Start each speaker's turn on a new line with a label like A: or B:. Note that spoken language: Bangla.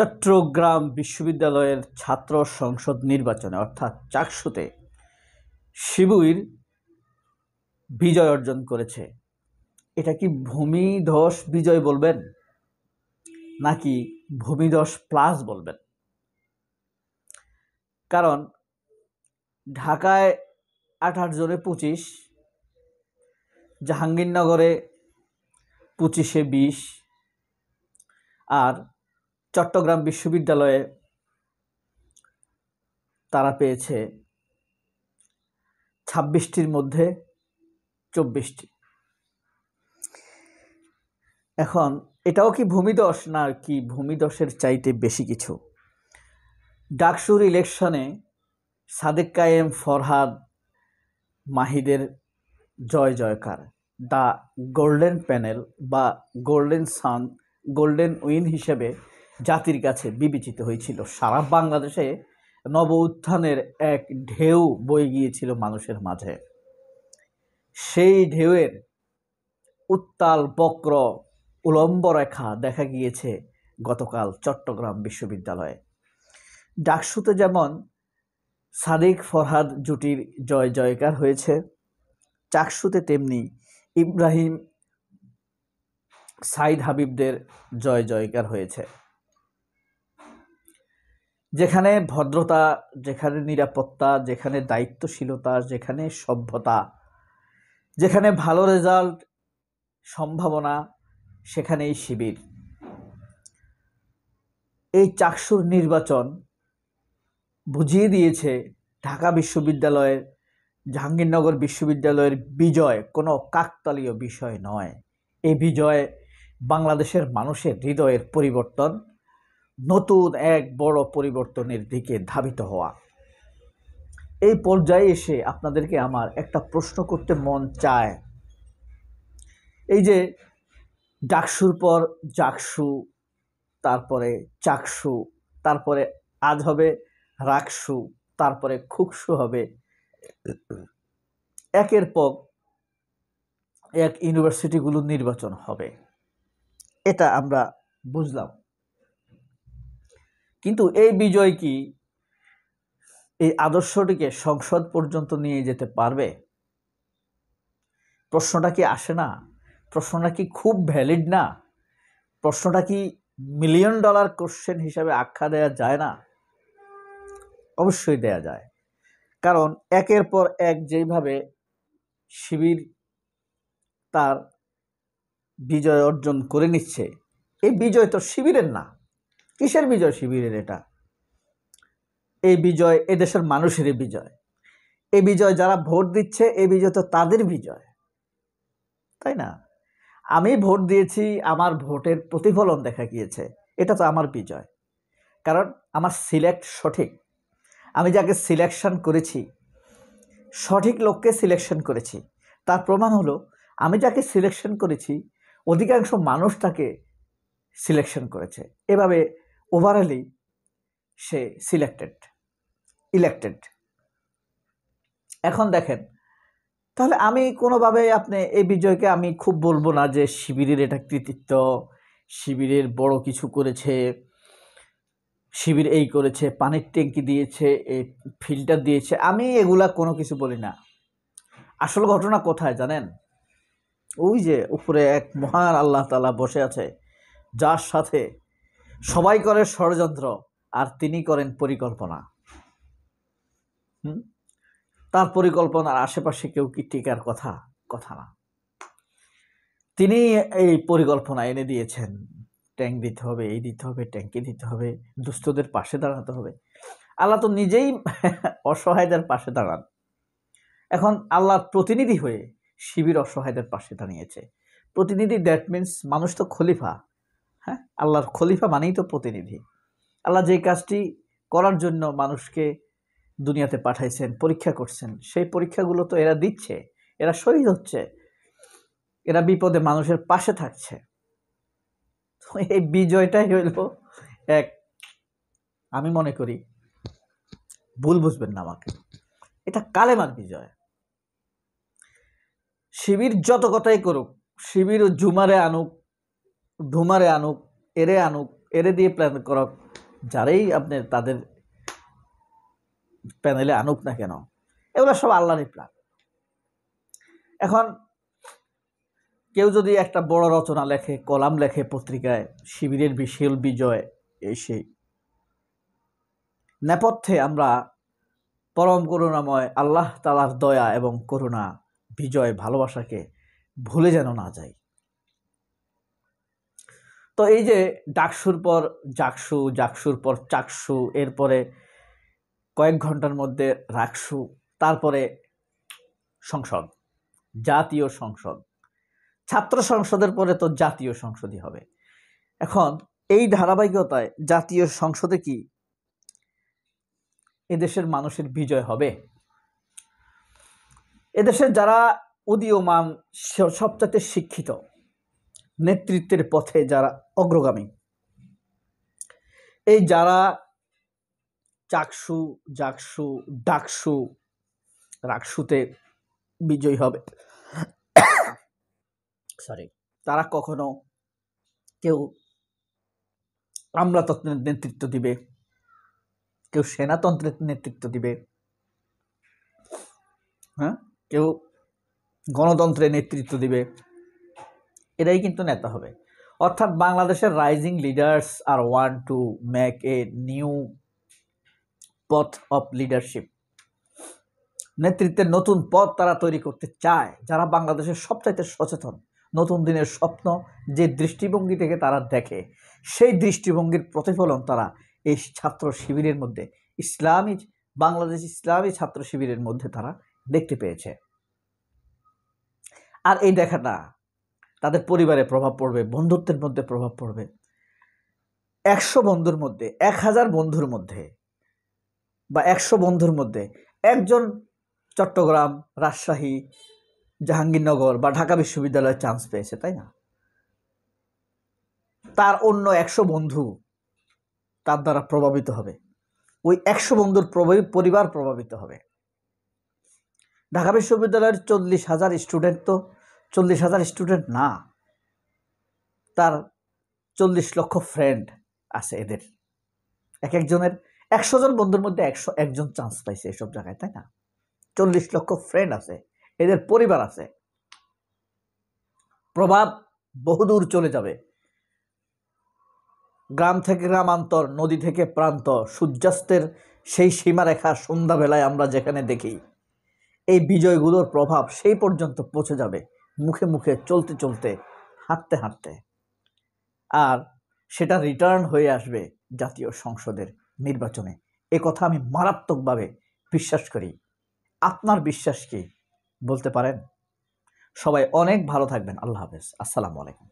A: চট্টগ্রাম বিশ্ববিদ্যালয়ের ছাত্র সংসদ নির্বাচনে অর্থাৎ চাকসুতে শিবির বিজয় অর্জন করেছে। এটা কি ভূমিধস বিজয় বলবেন নাকি ভূমিধস প্লাস বলবেন? কারণ ঢাকায় 28 জনে 25, জাহাঙ্গীরনগরে 25-এ 20 আর চট্টগ্রাম বিশ্ববিদ্যালয়ে তারা পেয়েছে 26টির মধ্যে 24টি। এখন এটাও কি ভূমিধস না কি ভূমিধসের চাইতে বেশি কিছু? ডাকসুর ইলেকশনে সাদেক কায়েম, ফরহাদ, মাহিদের জয় জয়কার। দ্য গোল্ডেন প্যানেল বা গোল্ডেন সান, গোল্ডেন উইন হিসেবে জাতির কাছে বিবেচিত হয়েছিল। সারা বাংলাদেশে নব উত্থানের এক ঢেউ বয়ে গিয়েছিল মানুষের মাঝে। সেই ঢেউয়ের উত্তাল বক্র উলম্ব রেখা দেখা গিয়েছে গতকাল চট্টগ্রাম বিশ্ববিদ্যালয়ে। ডাকসুতে যেমন সাদিক ফরহাদ জুটির জয় জয়কার হয়েছে, চাকসুতে তেমনি ইব্রাহিম সাইদ হাবিবদের জয় জয়কার হয়েছে। যেখানে ভদ্রতা, যেখানে নিরাপত্তা, যেখানে দায়িত্বশীলতা, যেখানে সভ্যতা, যেখানে ভালো রেজাল্ট সম্ভাবনা, সেখানেই শিবির। এই চাকসুর নির্বাচন বুঝিয়ে দিয়েছে ঢাকা বিশ্ববিদ্যালয়ের, জাহাঙ্গীরনগর বিশ্ববিদ্যালয়ের বিজয় কোনো কাকতালীয় বিষয় নয়। এই বিজয় বাংলাদেশের মানুষের হৃদয়ের পরিবর্তন, নতুন এক বড় পরিবর্তনের দিকে ধাবিত হওয়া। এই পর্যায়ে এসে আপনাদেরকে আমার একটা প্রশ্ন করতে মন চায়। এই যে ডাকসুর পর জাকসু, তারপরে চাকসু, তারপরে আজ হবে রাকসু, তারপরে খুকসু হবে, একের পর এক ইউনিভার্সিটিগুলোর নির্বাচন হবে, এটা আমরা বুঝলাম। কিন্তু এই বিজয় কি এই আদর্শটিকে সংসদ পর্যন্ত নিয়ে যেতে পারবে? প্রশ্নটা কি আসে না? প্রশ্নটা কি খুব ভ্যালিড না? প্রশ্নটা কি $1,000,000 কোশ্চেন হিসাবে আখ্যা দেওয়া যায় না? অবশ্যই দেয়া যায়। কারণ একের পর এক যেইভাবে শিবির তার বিজয় অর্জন করে নিচ্ছে, এই বিজয় তো শিবিরের না। কিসের বিজয় শিবিরের? এটা এই বিজয় এদেশের মানুষেরই বিজয়। এই বিজয় যারা ভোট দিচ্ছে, এই বিজয় তো তাদের বিজয়, তাই না? আমি ভোট দিয়েছি, আমার ভোটের প্রতিফলন দেখা গিয়েছে, এটা তো আমার বিজয়। কারণ আমার সিলেক্ট সঠিক। আমি যাকে সিলেকশন করেছি, সঠিক লোককে সিলেকশন করেছি। তার প্রমাণ হলো আমি যাকে সিলেকশন করেছি অধিকাংশ মানুষ তাকে সিলেকশন করেছে। এভাবে ওভারঅলি সে ইলেক্টেড। এখন দেখেন, তাহলে আমি কোনোভাবে আপনি এই বিজয়কে আমি খুব বলবো না যে শিবিরের এটা কৃতিত্ব, শিবিরের বড় কিছু করেছে, শিবির এই করেছে, পানির ট্যাঙ্কি দিয়েছে, এই ফিল্টার দিয়েছে, আমি এগুলা কোনো কিছু বলি না। আসল ঘটনা কোথায় জানেন? ওই যে উপরে এক মহান আল্লাহ তাআলা বসে আছে, যার সাথে সবাই করে ষড়যন্ত্র আর তিনি করেন পরিকল্পনা। তার পরিকল্পনার আশেপাশে কেউ কি টিকার কথা না। তিনি এই পরিকল্পনা এনে দিয়েছেন, ট্যাঙ্ক দিতে হবে, এই দিতে হবে, ট্যাঙ্কি দিতে হবে, দুস্থদের পাশে দাঁড়াতে হবে। আল্লাহ তো নিজেই অসহায়দের পাশে দাঁড়ান। এখন আল্লাহর প্রতিনিধি হয়ে শিবির অসহায়দের পাশে দাঁড়িয়েছে। প্রতিনিধি, দ্যাট মিনস মানুষ তো খলিফা। হ্যাঁ, আল্লাহর খলিফা মানেই তো প্রতিনিধি। আল্লাহ যে কাজটি করার জন্য মানুষকে দুনিয়াতে পাঠাইছেন, পরীক্ষা করছেন, সেই পরীক্ষাগুলো তো এরা দিচ্ছে, এরা শহীদ হচ্ছে, এরা বিপদে মানুষের পাশে থাকছে। তো এই বিজয়টাই হইল এক, আমি মনে করি, ভুল বুঝবেন না আমাকে, এটা কালেমার বিজয়। শিবির যত কথাই করুক, শিবির ঝুমারে আনুক, ধুমারে আনুক, এরে আনুক, এরে দিয়ে প্ল্যান করক, যারাই আপনি তাদের প্যানেলে আনুক না কেন, এগুলো সব আল্লাহরই প্ল্যান। এখন কেউ যদি একটা বড় রচনা লেখে, কলাম লেখে পত্রিকায়, শিবিরের বিশাল বিজয়, এই সেই নেপথ্যে আমরা পরম করুণাময় আল্লাহ তাআলার দয়া এবং করুণা, বিজয়, ভালোবাসাকে ভুলে যেন না যাই। তো এই যে ডাকসুর পর জাকসু, জাকসুর পর চাকসু, এরপরে কয়েক ঘন্টার মধ্যে রাকসু, তারপরে সংসদ, জাতীয় সংসদ, ছাত্র সংসদের পরে তো জাতীয় সংসদই হবে। এখন এই ধারাবাহিকতায় জাতীয় সংসদে কি এদেশের মানুষের বিজয় হবে? এদেশের যারা উদীয়মান, সবচাইতে শিক্ষিত, নেতৃত্বের পথে যারা অগ্রগামী, এই যারা চাকসু, জাকসু, ডাকসু, রাকসুতে বিজয়ী হবে, সরি, তারা কখনো কেউ আমলাতন্ত্রের নেতৃত্ব দিবে, কেউ সেনাতন্ত্রের নেতৃত্ব দিবে, হ্যাঁ, কেউ গণতন্ত্রের নেতৃত্ব দিবে, এরাই কিন্তু নেতা হবে। অর্থাৎ বাংলাদেশের rising leaders R want to make a new পথ অফ লিডারশিপ। নেতৃত্বের নতুন পথ তারা তৈরি করতে চায়, যারা বাংলাদেশের সবচাইতে সচেতন, নতুন দিনের স্বপ্ন যে দৃষ্টিভঙ্গি থেকে তারা দেখে, সেই দৃষ্টিভঙ্গির প্রতিফলন তারা এই ছাত্র শিবিরের মধ্যে, বাংলাদেশ ইসলামী ছাত্র শিবিরের মধ্যে তারা দেখতে পেয়েছে। আর এই দেখাটা তাদের পরিবারে প্রভাব পড়বে, বন্ধুত্বের মধ্যে প্রভাব পড়বে। 100 বন্ধুর মধ্যে, 1000 বন্ধুর মধ্যে বা 100 বন্ধুর মধ্যে একজন চট্টগ্রাম, রাজশাহী, জাহাঙ্গীরনগর বা ঢাকা বিশ্ববিদ্যালয়ে চান্স পেয়েছে, তাই না? তার অন্য 100 বন্ধু তার দ্বারা প্রভাবিত হবে, ওই 100 বন্ধুর পরিবার প্রভাবিত হবে। ঢাকা বিশ্ববিদ্যালয়ের 40,000 স্টুডেন্ট তো 40,000 স্টুডেন্ট না, তার 40 লক্ষ ফ্রেন্ড আছে এদের। এক একজনের 100 জন বন্ধুর মধ্যে 101 জন চান্স পাইছে এসব জায়গায়, তাই না? 40 লক্ষ ফ্রেন্ড আছে, এদের পরিবার আছে, প্রভাব বহুদূর চলে যাবে। গ্রাম থেকে গ্রামান্তর, নদী থেকে প্রান্ত, সূর্যাস্তের সেই সীমারেখা সন্ধ্যাবেলায় আমরা যেখানে দেখি, এই বিজয়গুলোর প্রভাব সেই পর্যন্ত পৌঁছে যাবে, মুখে মুখে, চলতে চলতে, হাঁটতে হাঁটতে। আর সেটা রিটার্ন হয়ে আসবে জাতীয় সংসদের নির্বাচনে। এ কথা আমি মারাত্মকভাবে বিশ্বাস করি। আপনার বিশ্বাস কি বলতে পারেন? সবাই অনেক ভালো থাকবেন। আল্লাহ হাফেজ। আসসালামু আলাইকুম।